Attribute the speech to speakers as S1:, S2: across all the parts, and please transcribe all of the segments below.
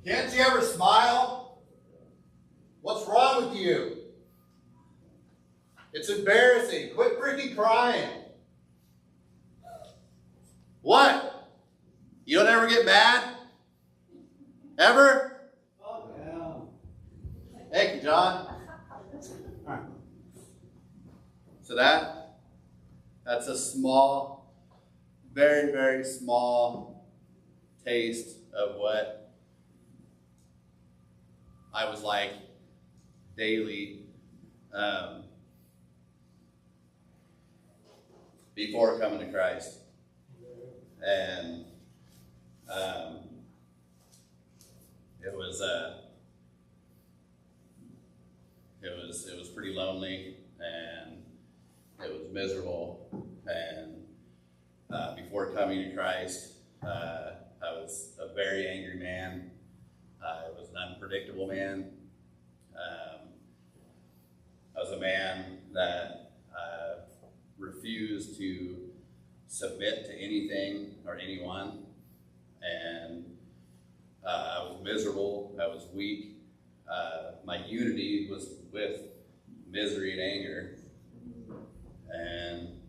S1: Can't you ever smile? What's wrong with you? It's embarrassing. Quit freaking crying. What? You don't ever get mad? Ever?
S2: Oh, yeah.
S1: Thank you, John. So that's a small, very, very small taste of what I was like daily before coming to Christ. And it was pretty lonely, and it was miserable. And before coming to Christ, I was a very angry man. I was an unpredictable man. I was a man that refused to submit to anything or anyone. And I was miserable. I was weak. My unity was with misery and anger. And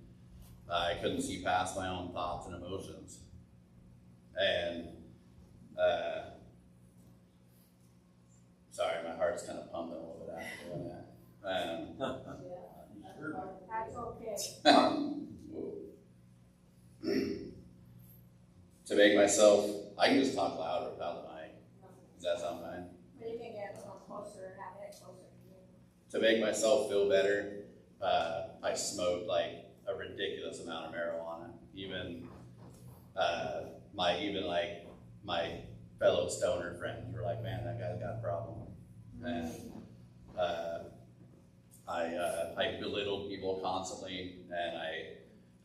S1: I couldn't see past my own thoughts and emotions. And sorry, my heart's kind of pumping a little bit after doing that.
S3: That's okay.
S1: To make myself, I can just talk louder without the mic. Does that sound fine?
S3: But you can get a little closer and have it closer to you.
S1: To make myself feel better, I smoked like a ridiculous amount of marijuana. Even my fellow stoner friends were like, "Man, that guy's got a problem." And I belittled people constantly, and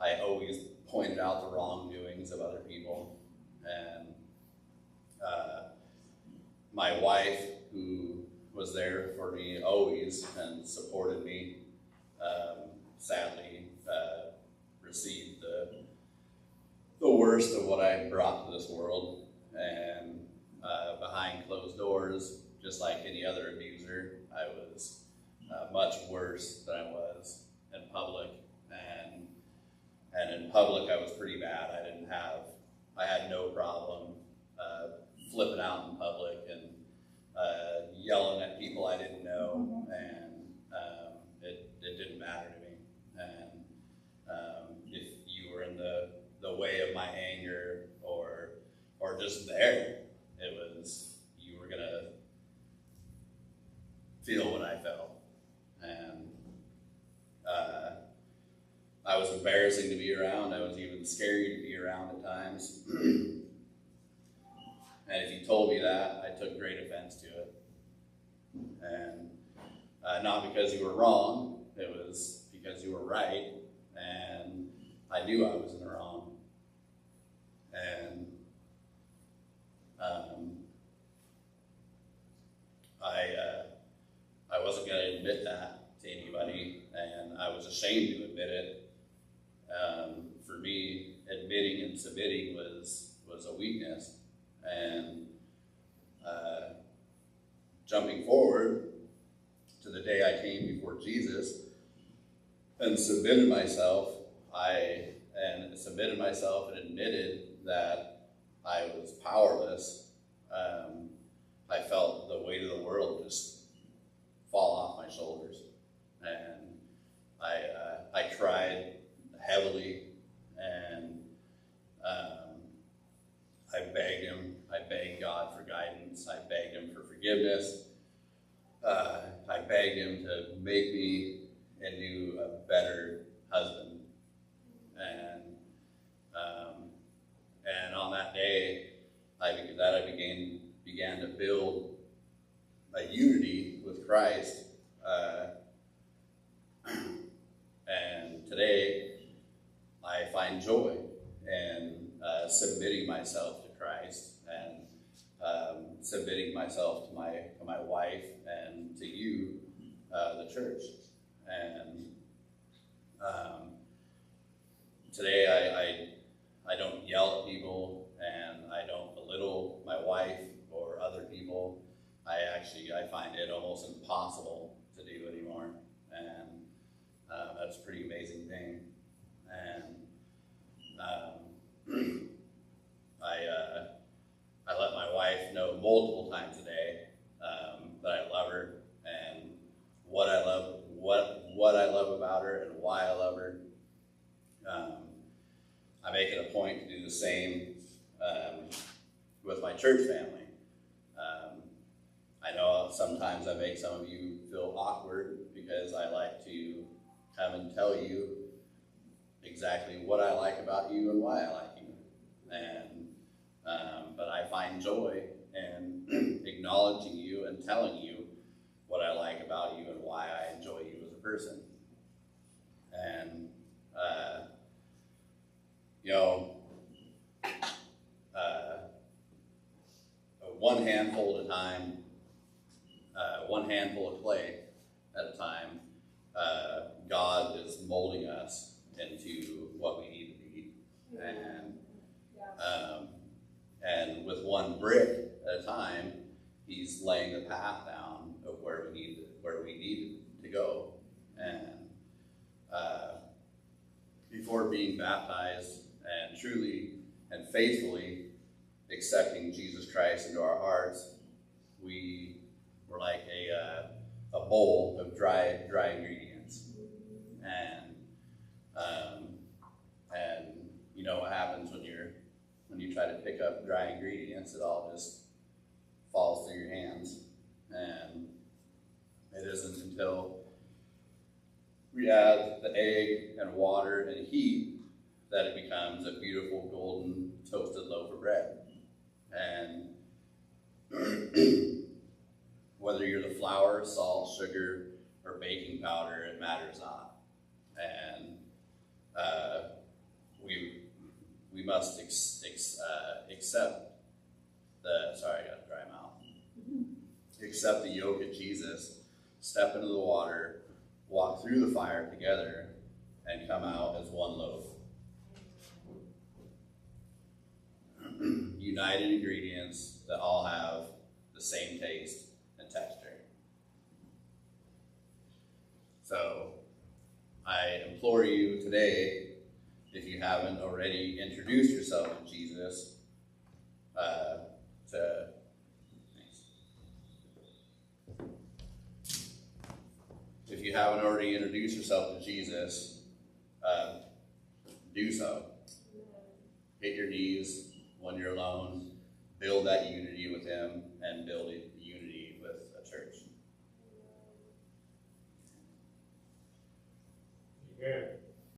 S1: I always pointed out the wrongdoings of other people. And my wife, who was there for me always and supported me, sadly received the worst of what I brought to this world. And behind closed doors, just like any other abuser, I was much worse than I was in public. And in public, I was pretty bad. I had no problem flipping out in public and yelling at people I didn't know, and it didn't matter to me. And if you were in the way of my anger or just there, you were gonna feel what I felt. And I was embarrassing to be around. I was even scary to be around at times. And if you told me that, I took great offense to it. And not because you were wrong, it was because you were right, and I knew I was in the wrong. And I wasn't going to admit that to anybody, and I was ashamed to admit it. For me, admitting and submitting was a weakness. And jumping forward to the day I came before Jesus and submitted myself, and admitted that I was powerless, I felt the weight of the world just fall off my shoulders. And I tried heavily, and I begged him. I begged God for guidance. I begged him for forgiveness. I begged him to make me into a better husband. And on that day, I began to build a unity with Christ. And today, I find joy in submitting myself to Christ, and submitting myself to my wife and to you, the church. And today I don't yell at people, and I don't belittle my wife or other people, I find it almost impossible to do anymore. And that's a pretty amazing thing. And I let my wife know multiple times a day that I love her and what I love about her and why I love her. I make it a point to do the same with my church family. I know sometimes I make some of you feel awkward because I like to come and tell you exactly what I like about you and why I like you. But I find joy in acknowledging you and telling you what I like about you and why I enjoy you as a person. And, one handful at a time, one handful of clay at a time, God is molding us into what we need to be. And with one brick at a time, He's laying the path down of where we need to go. And before being baptized and truly and faithfully accepting Jesus Christ into our hearts, we were like a bowl of dry ingredients. And you know what happens when you try to pick up dry ingredients, it all just falls through your hands. And it isn't until we add the egg and water and heat that it becomes a beautiful golden toasted loaf of bread. And whether you're the flour, salt, sugar, or baking powder, it matters not. And we must accept I got a dry mouth. Accept the yoke of Jesus, step into the water, walk through the fire together, and come out as one loaf. United ingredients that all have the same taste and texture. So I implore you today, if you haven't already introduced yourself to Jesus, if you haven't already introduced yourself to Jesus, do so. Hit your knees when you're alone, build that unity with Him, and build